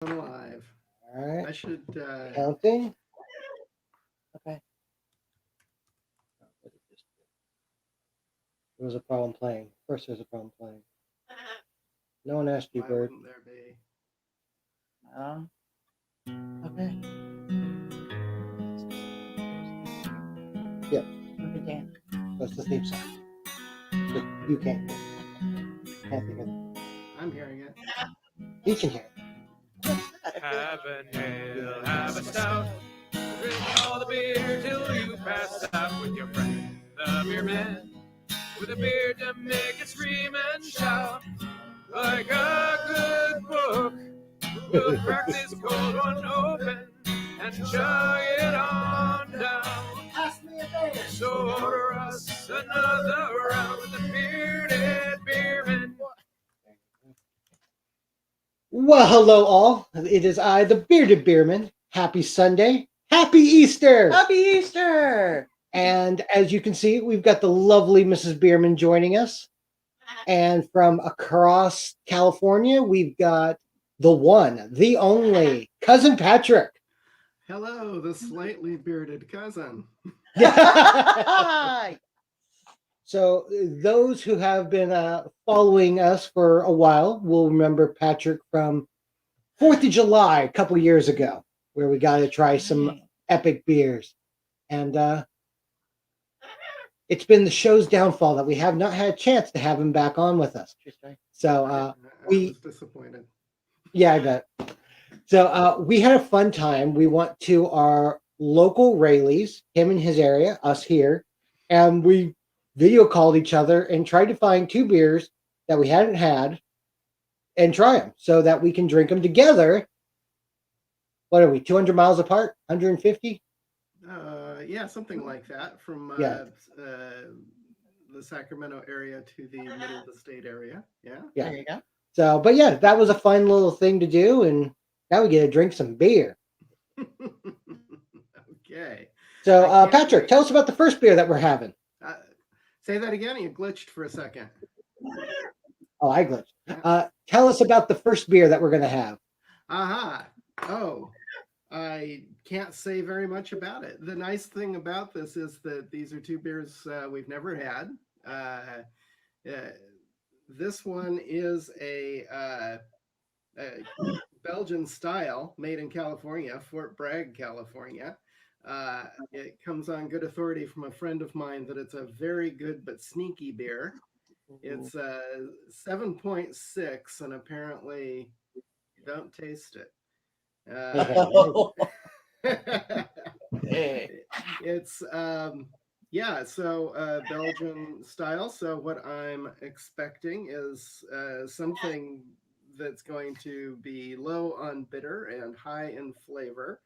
I'm live. All right. I should. Counting. Okay. What did this do? There was a problem playing. First, there's a problem playing. No one asked you, Why Bird. wouldn't there be? Oh, Okay. what we can. That's the theme song. But you can't hear it. Can't think of it. I'm hearing it. He can hear it. Have an ale, have a stout. Drink all the beer till you pass out with your friend, the beer man. With a beer to make it scream and shout. Like a good book, we'll crack this cold one open and chug it on down. Pass me a beer. So order us another round with the bearded beerman. Well, hello all. It is I, the Bearded Beerman. Happy Sunday. Happy Easter. Happy Easter! And as you can see, we've got the lovely Mrs. Bierman joining us. And from across California, we've got the one, the only, Cousin Patrick. Hello, the slightly bearded cousin. Hi! So those who have been following us for a while will remember Patrick from 4th of July a couple years ago, where we got to try some epic beers. And it's been the show's downfall that we have not had a chance to have him back on with us. So I we- was disappointed. yeah, I bet. So we had a fun time. We went to our local Rayleigh's, him in his area, us here, and we video called each other and tried to find two beers that we hadn't had and try them so that we can drink them together. What are we, 200 miles apart? 150? Yeah, something like that. From Yeah. the Sacramento area to the middle of the state area. Yeah. Yeah. There you go. So, but yeah, that was a fun little thing to do. And now we get to drink some beer. Okay. So, I can't Patrick, wait. tell us about the first beer that we're having. Say that again. You glitched for a second. Oh, I glitched. Tell us about the first beer that we're going to have. Aha. Oh, I can't say very much about it. The nice thing about this is that these are two beers we've never had. This one is a Belgian style made in California, Fort Bragg, California. It comes on good authority from a friend of mine that it's a very good but sneaky beer. It's 7.6, and apparently you don't taste it. It's yeah, so Belgian style. So what I'm expecting is something that's going to be low on bitter and high in flavor.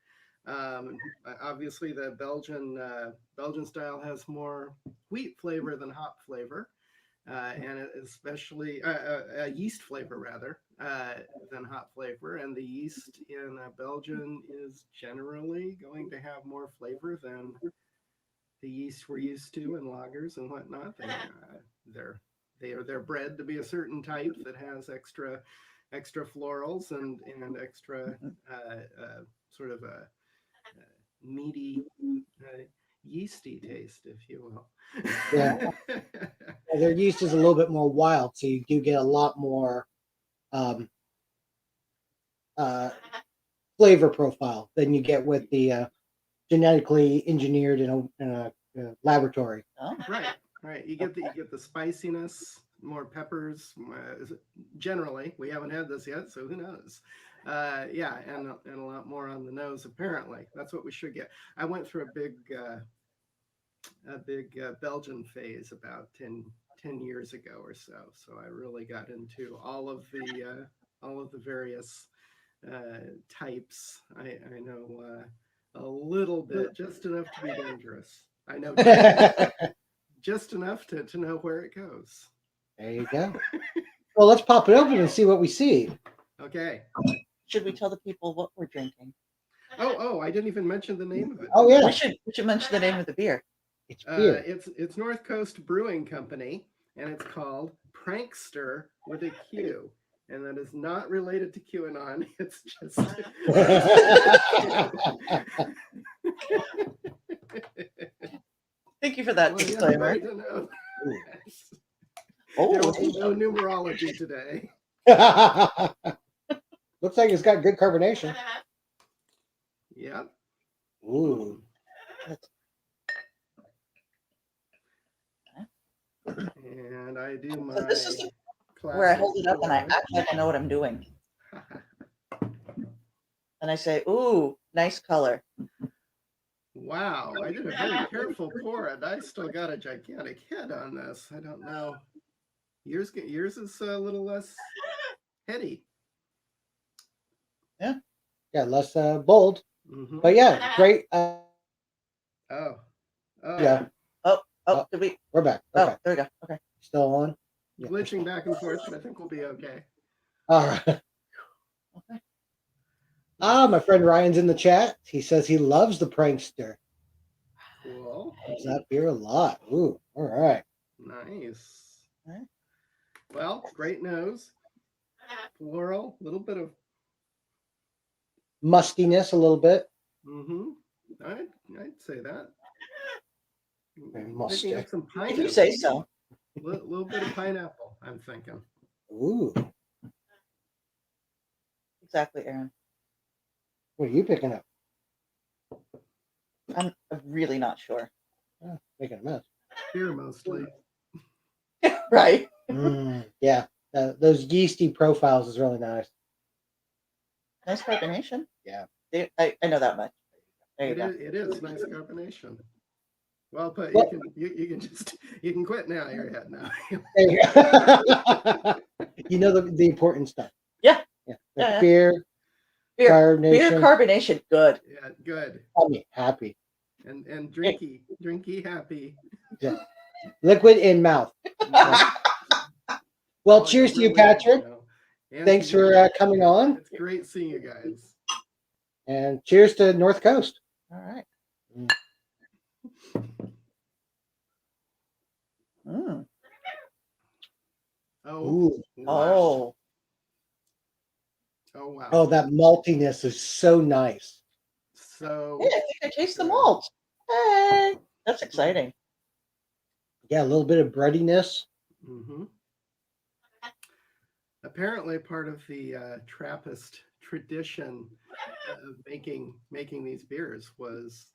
Obviously, the Belgian style has more wheat flavor than hop flavor, and especially yeast flavor rather than hop flavor. And the yeast in Belgian is generally going to have more flavor than the yeast we're used to in lagers and whatnot. They're bred to be a certain type that has extra florals and extra sort of a meaty, yeasty taste, if you will. Yeah. Their yeast is a little bit more wild, so you do get a lot more flavor profile than you get with the genetically engineered in a laboratory. Oh, Right. You get the spiciness, more peppers. Generally, we haven't had this yet, so who knows? Yeah, and a lot more on the nose. Apparently, that's what we should get. I went through a big Belgian phase about 10 years ago or so. So I really got into all of the various types. I know a little bit, just enough to be dangerous. I know just enough to know where it goes. There you go. Well, let's pop it open and see what we see. Okay. should we tell the people what we're drinking? Oh, I didn't even mention the name of it. Oh, yeah. We should mention the name of the beer. It's beer. It's North Coast Brewing Company, and it's called Pranqster with a Q. and that is not related to QAnon. It's just. Thank you for that Well, yeah, disclaimer. right to know. Oh, There will be hey. no numerology today. Looks like it's got good carbonation. Yep. Ooh. And I do my. So this is where I hold it up and I act like I know what I'm doing. And I say, ooh, nice color. Wow, I did a very careful pour, and I still got a gigantic head on this. I don't know. Yours is a little less heady. Yeah, less bold. Mm-hmm. But yeah, great. Oh. Yeah. Oh, did we? We're back. Oh, Okay. there we go. Okay. Still on? Yeah, Glitching back and forth, but I think we'll be okay. all right. Okay. My friend Ryan's in the chat. He says he loves the Pranqster. Cool. Loves that beer a lot. Ooh, all right. Nice. All right. Well, great nose. Floral, a little bit of. Mustiness a little bit. Mm-hmm. I'd say that. Very Picking musty. up some If pineapple. you say so. Little bit of pineapple, I'm thinking. Ooh, Exactly, Aaron. what are you picking up? I'm really not sure. Oh, making a mess. Beer mostly. Right. Yeah, those yeasty profiles is really nice. Nice carbonation. Yeah. I know that much. There you go. It is nice carbonation. Well, but Well- you can just you can quit now. You're ahead now. There you go. You know the important stuff. Yeah. Yeah. Yeah. Beer, Beer carbonation. carbonation, good. Yeah, good. Happy. And drinky happy. Yeah. Liquid in mouth. Well, Oh, cheers to you're you, really, Patrick. and Thanks to you. for coming on. It's great seeing you guys. And cheers to North Coast. All right. Mm. Mm. Oh, Ooh. wow. Oh. Oh wow. Oh, that maltiness is so nice. So Hey, I think I taste the good. malt. Hey, that's exciting. Yeah, a little bit of breadiness. Mm-hmm. Apparently, part of the Trappist tradition of making these beers was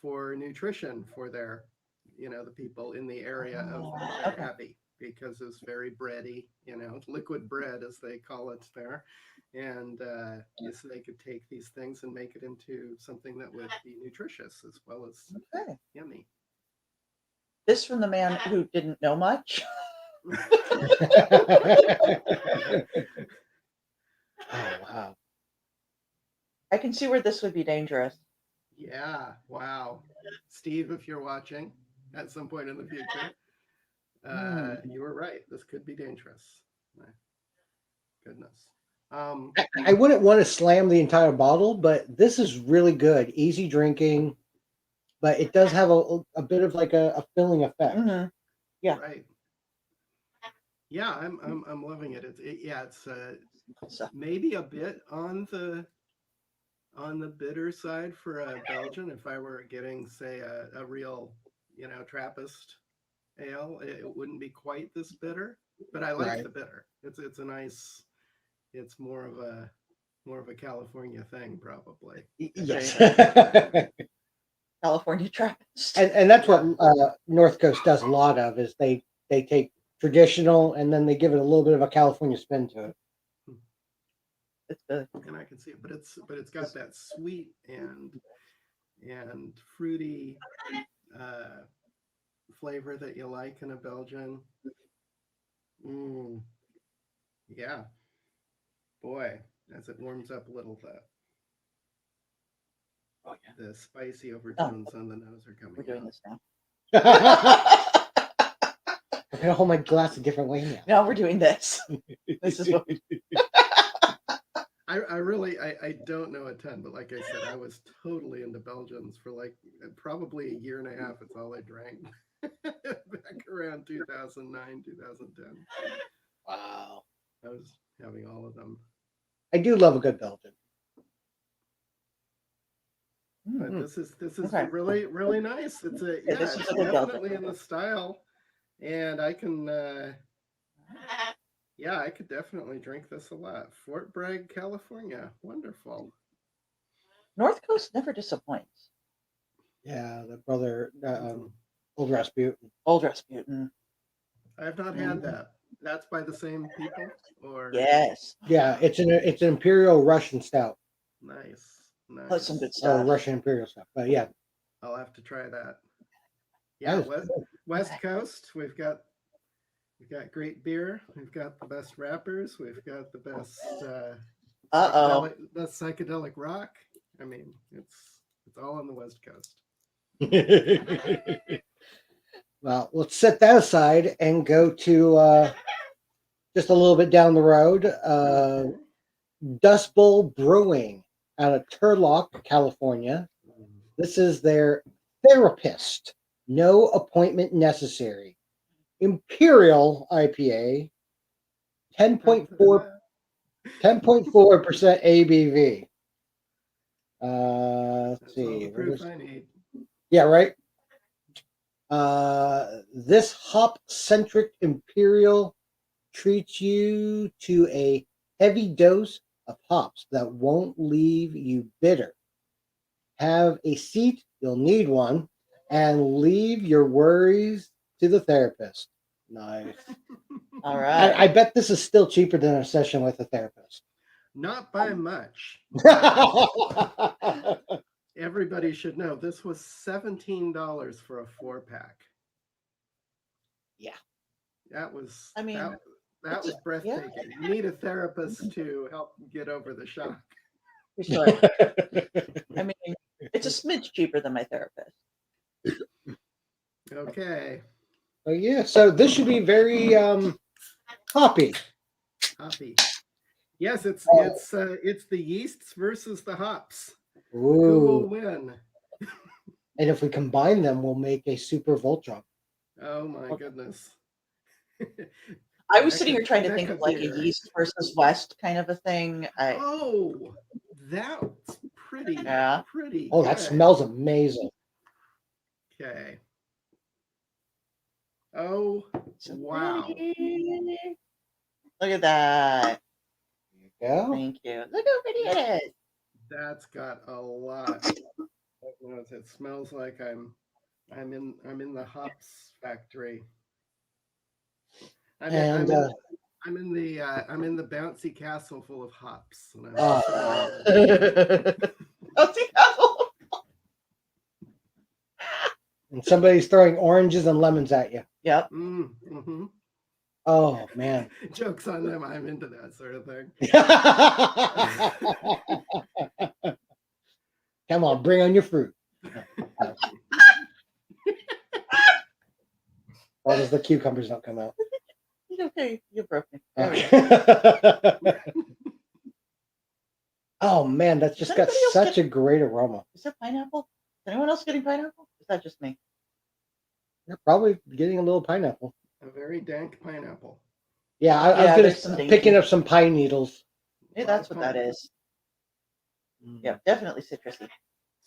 for nutrition for their, the people in the area of their Okay. abbey, because it's very bready, liquid bread as they call it there, and so they could take these things and make it into something that would be nutritious as well as Okay. yummy. This from the man who didn't know much. Oh, wow. I can see where this would be dangerous. Yeah, wow. Steve, if you're watching at some point in the future, you were right. This could be dangerous. My goodness. I wouldn't want to slam the entire bottle, but this is really good. Easy drinking, but it does have a bit of like a filling effect. Mm-hmm. Yeah. Right. Yeah, I'm loving it. It's So, maybe a bit on the bitter side for a Belgian. If I were getting, say, a real, Trappist ale, it wouldn't be quite this bitter. But I like Right. the bitter. It's a nice. It's more of a California thing, probably. Yes. California Trappist. and that's what North Coast does a lot of is they take traditional and then they give it a little bit of a California spin to it. It's good. And I can see it, but it's got that sweet and fruity flavor that you like in a Belgian. Yeah, boy, as it warms up a little, the spicy overtones on the nose are coming. We're doing this now. I'm gonna hold my glass a different way now. Now we're doing this. This is what we do. I really don't know a ton, but like I said, I was totally into Belgians for like probably a year and a half. It's all I drank back around 2009, 2010. Wow. I was having all of them. I do love a good Belgian. But Mm. this is Okay. really really nice. It's a Yeah, this it's is a good Belgian. definitely in the style, and I can yeah, I could definitely drink this a lot. Fort Bragg, California, wonderful. North Coast never disappoints. Yeah, the brother, Mhm. Old Rasputin. Old Rasputin. I have not had that. That's by the same people, or Yes. Yeah, it's an Imperial Russian stout nice, That's some good nice. or stuff. Russian Imperial stout. But yeah, I'll have to try that. that Yeah, is cool. West Coast. We've got great beer. We've got the best rappers. We've got the best Uh-oh. psychedelic rock. I mean, it's all on the West Coast. Well, let's set that aside and go to just a little bit down the road. Okay. Dust Bowl Brewing out of Turlock, California. This is their therapist. No appointment necessary. Imperial IPA, 10.4 10.4% ABV. Let's That's all see. the proof I need. Yeah, right. This hop centric Imperial treats you to a heavy dose of hops that won't leave you bitter. Have a seat, you'll need one, and leave your worries to the therapist. Nice. All I right. bet this is still cheaper than a session with a therapist. Not by much. Everybody should know this was $17 for a 4-pack. Yeah. That was I mean, that it's was breathtaking. You need a therapist to help get over the shock. For sure. I mean, it's a smidge cheaper than my therapist. Okay, Oh yeah, so this should be very hoppy. hoppy. Yes, it's the yeasts versus the hops. Who will Ooh. win? And if we combine them, we'll make a super Voltron. Oh my goodness. I was That sitting here could- trying to that think could of like be a her. East versus West kind of a thing. Oh, that's Yeah. pretty Oh, good. that smells amazing. Okay. Oh, So wow. pretty. Look at that. There you go. Thank you. Look how pretty it is. That's got a lot. It smells like I'm in the hops factory. I'm in, I'm And in I'm in the bouncy castle full of hops. And I'm Oh, see, that's- and somebody's throwing oranges and lemons at you. Yep. mm-hmm. Oh man. Jokes on them. I'm into that sort of thing. Come on, bring on your fruit. Or does the cucumbers don't come out? Okay, you broke me. There we go. Oh man, that's just got anybody else such a great aroma. Is that pineapple? Is anyone else getting pineapple? Is that just me? You're probably getting a little pineapple. A very dank pineapple. Yeah, I Yeah, was there's some gonna dainty. picking up some pine needles. Yeah, that's what that is. Yeah, definitely citrusy.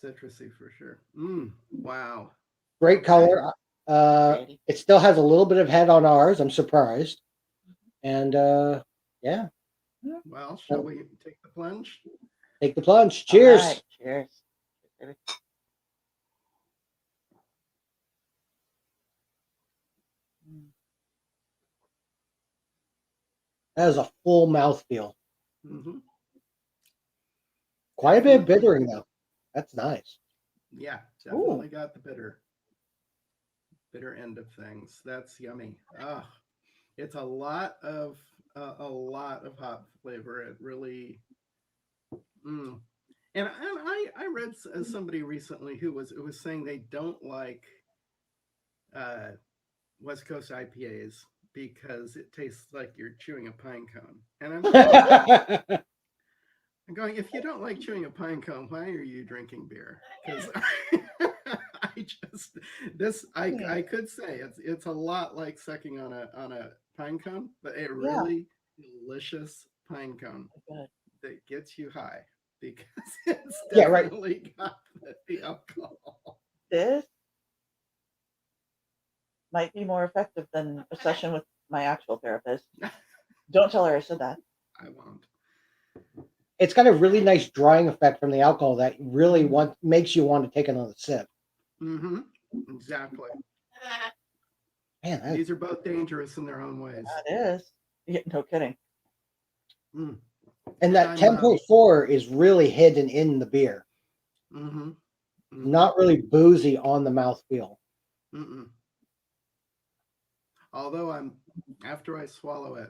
Citrusy for sure. Wow. Great color. Pretty. It still has a little bit of head on ours. I'm surprised. And yeah, Well, shall we take the plunge? take the plunge. Cheers. All right, cheers. That is a full mouthfeel. Mm-hmm. Quite a bit of bittering though. That's nice. Yeah, definitely got the bitter end of things. That's yummy. Ah, it's a lot of hop flavor. It really. And I read somebody recently who was saying they don't like West Coast IPAs because it tastes like you're chewing a pine cone. And I'm going, if you don't like chewing a pine cone, why are you drinking beer? Because I could say it's a lot like sucking on a pine cone, but it really delicious pine cone Good. that gets you high because it's Yeah, right. definitely got the alcohol. This might be more effective than a session with my actual therapist. Don't tell her I said that. I won't. It's got a really nice drying effect from the alcohol that really makes you want to take another sip. Mm-hmm. Exactly. Man, that, These are both dangerous in their own ways. That is. Yeah, no kidding. Mm. and that I'm, 10.4 is really hidden in the beer. Mm-hmm. Not really boozy on the mouthfeel. Mm-mm. Although after I swallow it,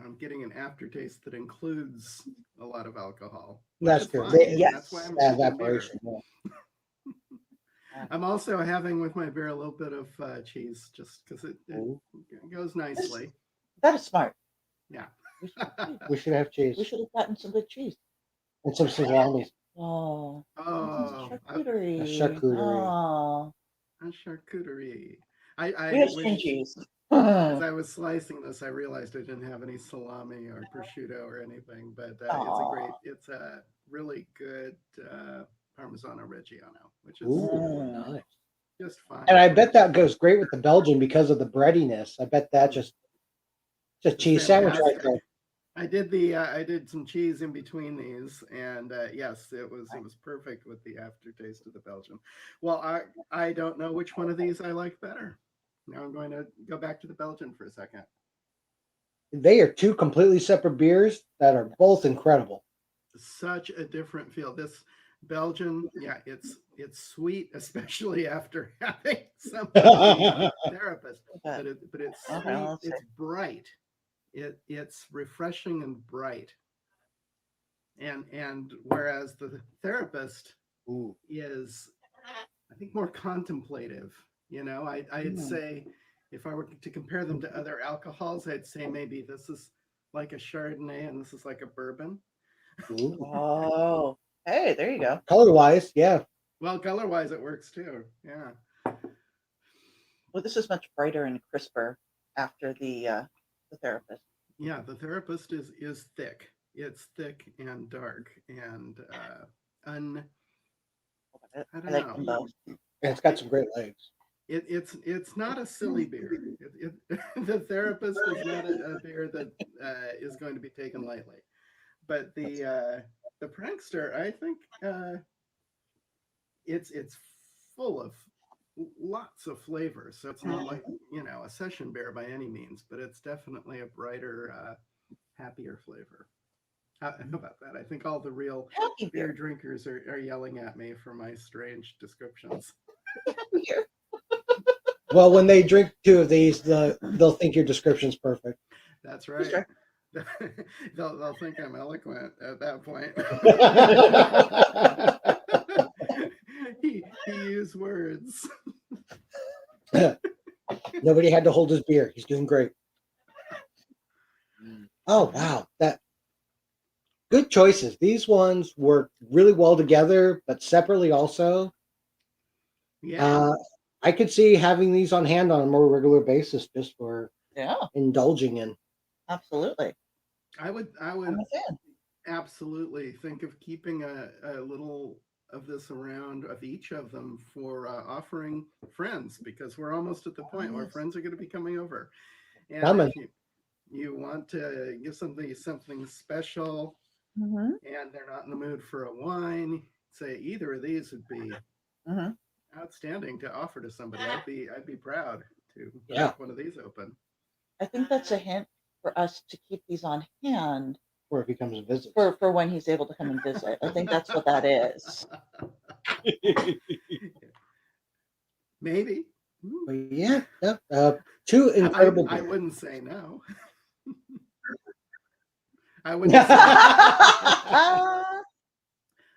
I'm getting an aftertaste that includes a lot of alcohol, which That's is good. fine. Yes. That's why I'm That drinking beer. evaporation. Yeah. I'm also having with my beer a little bit of cheese, just because it goes nicely. That is smart. Yeah. We should have cheese We should have gotten some good cheese. and some salamis. Oh, Oh, charcuterie. A charcuterie. Oh, a charcuterie. we I have string wish, cheese. as I was slicing this, I realized I didn't have any salami or prosciutto or anything, but it's a really good Parmigiano Reggiano, which is Ooh, nice. just fine. And I bet that goes great with the Belgian because of the breadiness. I bet that just It's cheese sandwich right fantastic. there. I did some cheese in between these, and yes, it was perfect with the aftertaste of the Belgian. Well, I don't know which one of these I like better. Now I'm going to go back to the Belgian for a second. They are two completely separate beers that are both incredible. Such a different feel. This Belgian, yeah, it's sweet, especially after having some of the therapist, but it's sweet. Okay, let's It's see. bright. It's refreshing and bright. And whereas the therapist Ooh. is, I think, more contemplative. I'd say if I were to compare them to other alcohols, I'd say maybe this is like a Chardonnay and this is like a bourbon. Ooh. Oh, hey, there you go. Color wise, yeah. Well, color wise, it works too. Yeah. Well, this is much brighter and crisper after the therapist. Yeah, the therapist is thick. It's thick and dark and I I don't like know. them both. And it's got some great legs. It's not a silly beer. The therapist is not a beer that is going to be taken lightly. But the Pranqster, I think it's full of lots of flavors. So it's not like a session beer by any means, but it's definitely a brighter, happier flavor. How about that? I think all the real Happy beer beer. drinkers are yelling at me for my strange descriptions. Beer. Well, when they drink two of these, they'll think your description's perfect. That's right. Sure. They'll think I'm eloquent at that point. he used words. Nobody had to hold his beer. He's doing great. Oh wow, that good choices. These ones work really well together, but separately also. Yeah. I could see having these on hand on a more regular basis just for Yeah, indulging in. absolutely. I would I'm a fan. absolutely think of keeping a little of this around of each of them for offering friends, because we're almost at the point where Yes. friends are going to be coming over. And Coming. if you want to give something special Mm-hmm. and they're not in the mood for a wine, say either of these would be Mm-hmm. outstanding to offer to somebody. I'd be proud to Yeah. crack one of these open. I think that's a hint for us to keep these on hand Or if he comes and visits. for when he's able to come and visit. I think that's what that is. Maybe. But yeah, two incredible I beers. wouldn't say no. I wouldn't say,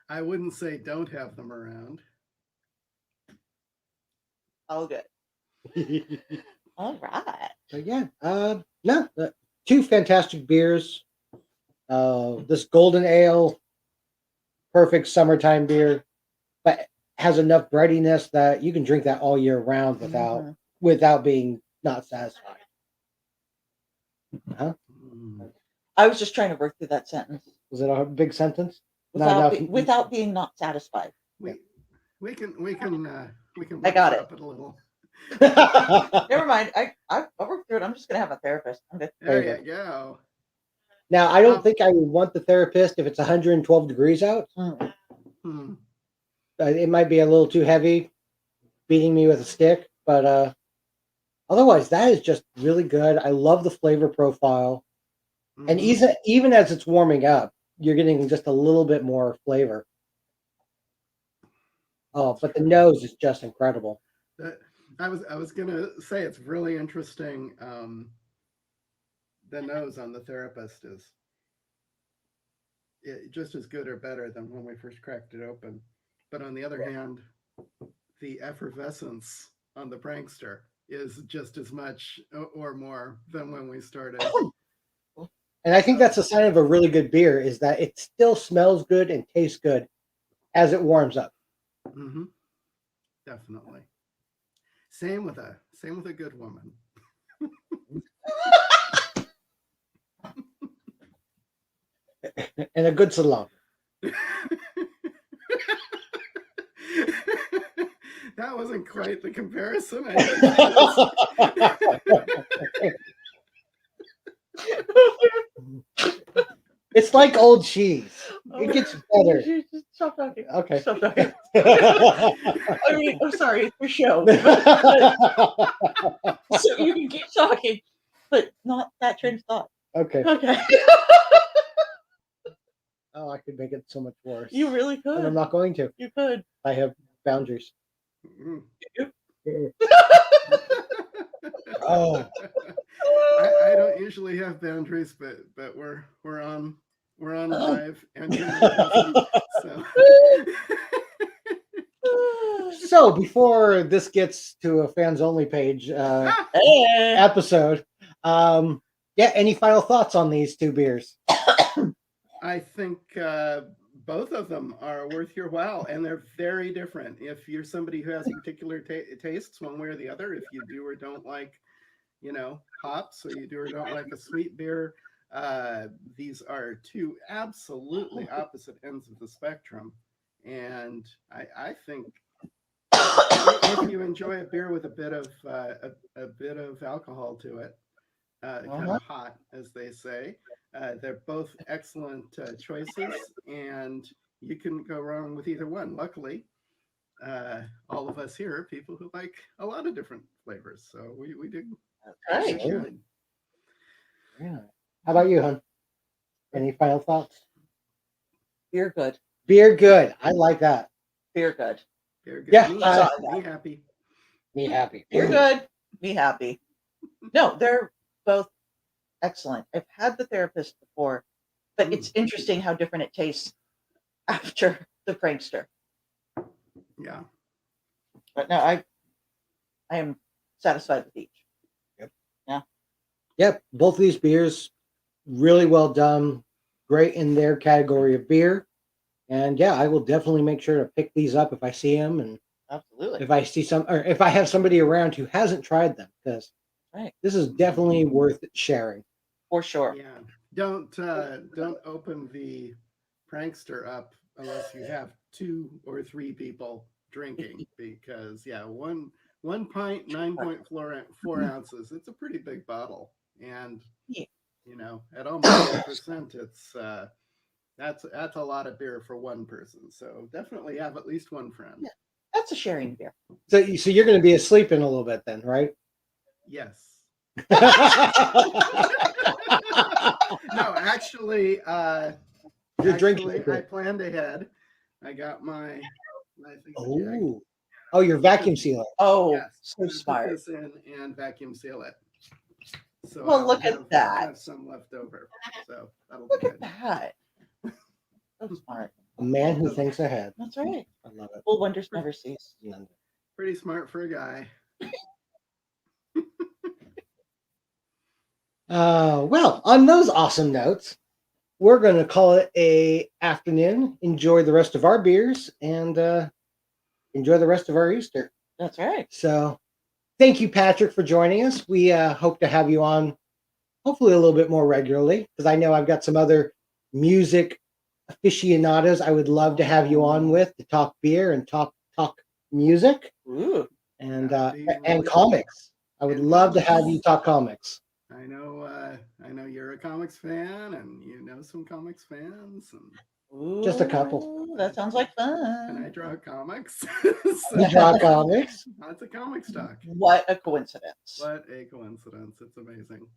I wouldn't say don't have them around. Oh, good. All right. So yeah, no, two fantastic beers. This golden ale, perfect summertime beer, but has enough breadiness that you can drink that all year round without being not satisfied. Huh? I was just trying to work through that sentence Was it a big sentence? Not enough. without being not satisfied. We can I got workshop it a little. Never mind. I'll work through it. I'm just gonna have a therapist. I'm good. There you you go. Now, I don't think I would want the therapist if it's 112 degrees out. Mm. Hmm. It might be a little too heavy, beating me with a stick. But otherwise, that is just really good. I love the flavor profile. And Mhm. even as it's warming up, you're getting just a little bit more flavor. Oh, but the nose is just incredible. That, I was gonna say it's really interesting. The nose on the therapist is just as good or better than when we first cracked it open. But on the other hand, the effervescence on the Pranqster is just as much or more than when we started. And I think that's a sign of a really good beer is that it still smells good and tastes good as it warms up. Mm-hmm. Definitely. Same with a good woman. And a good salon. That wasn't quite the comparison. I It's like old cheese. It gets better. Just stop talking. Okay. Stop talking. I mean, I'm sorry for show. So you can keep talking, but not that train of thought. Okay. Okay. Oh, I could make it so much worse. You really And I'm could. not going to. You could. I have boundaries. Mm. Oh. I don't usually have boundaries, but we're on live and you're present, so. So before this gets to a fans only page Hey. episode, yeah, any final thoughts on these two beers? I think both of them are worth your while, and they're very different. If you're somebody who has particular tastes one way or the other, if you do or don't like, hops, or you do or don't like a sweet beer, these are two absolutely opposite ends of the spectrum. And I think if you enjoy a beer with a bit of alcohol to it, kind of hot, as they say. They're both excellent choices, and you couldn't go wrong with either one. Luckily, all of us here are people who like a lot of different flavors, so we do. Right. Good. Yeah. How about you, hon? Any final thoughts? Beer good. Beer good. I like that. Beer good. Very good. Yeah, Me happy. Me happy. Beer good. Me happy. No, they're both excellent. I've had the therapist before, but it's interesting how different it tastes after the Pranqster. Yeah. But no, I am satisfied with each. Yep, both of these beers really well done, great in their category of beer. And yeah, I will definitely make sure to pick these up if I see them, and Absolutely. if I see some, or if I have somebody around who hasn't tried them, because Right. this is definitely worth sharing. For sure. Yeah. Don't open the Pranqster up unless you have 2 or 3 people drinking, because one pint 9.4 ounces. It's a pretty big bottle, and Yeah. at almost 8%, it's that's a lot of beer for one person. So definitely have at least one friend. Yeah. That's a sharing beer. So you're going to be asleep in a little bit then, right? Yes. No, actually, You're drinking. I planned ahead. I got my thingamajig. Oh, your vacuum sealer. Oh, Yes, so I'm gonna smart. Put this in and vacuum seal it. So Well, I'll look at that. Have some left over. So that'll Look be at good. that. So smart. A man who thinks ahead. That's right. I love it. Well, wonders never cease. Pretty smart for a guy. Well, on those awesome notes, we're going to call it a afternoon. Enjoy the rest of our beers and enjoy the rest of our Easter. That's right. So, thank you, Patrick, for joining us. We hope to have you on hopefully a little bit more regularly, because I know I've got some other music aficionados I would love to have you on with to talk beer and talk music Ooh. and That would be and really comics. I would And love to comics. have you talk comics. I know you're a comics fan, and you know some comics fans, and Just a couple. Ooh, that sounds like and I fun. draw comics. You draw comics. Lots of comics talk. What a coincidence. What a coincidence! It's amazing.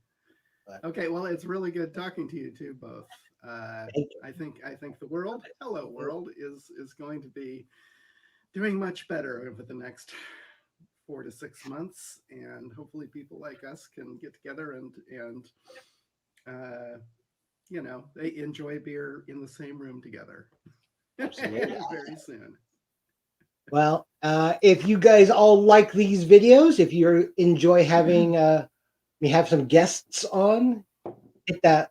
But- Okay, well, it's really good talking to you too, both. Thank you. I think the world, hello world, is going to be doing much better over the next 4 to 6 months, and hopefully people like us can get together and they enjoy beer in the same room together. Absolutely. Very soon. Well, if you guys all like these videos, if you enjoy having me have some guests on, hit that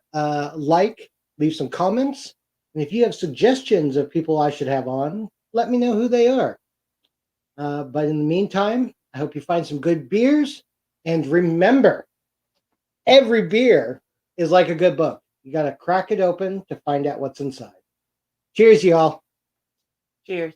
like, leave some comments, and if you have suggestions of people I should have on, let me know who they are. But in the meantime, I hope you find some good beers, and remember, every beer is like a good book. You got to crack it open to find out what's inside. Cheers, y'all. Cheers.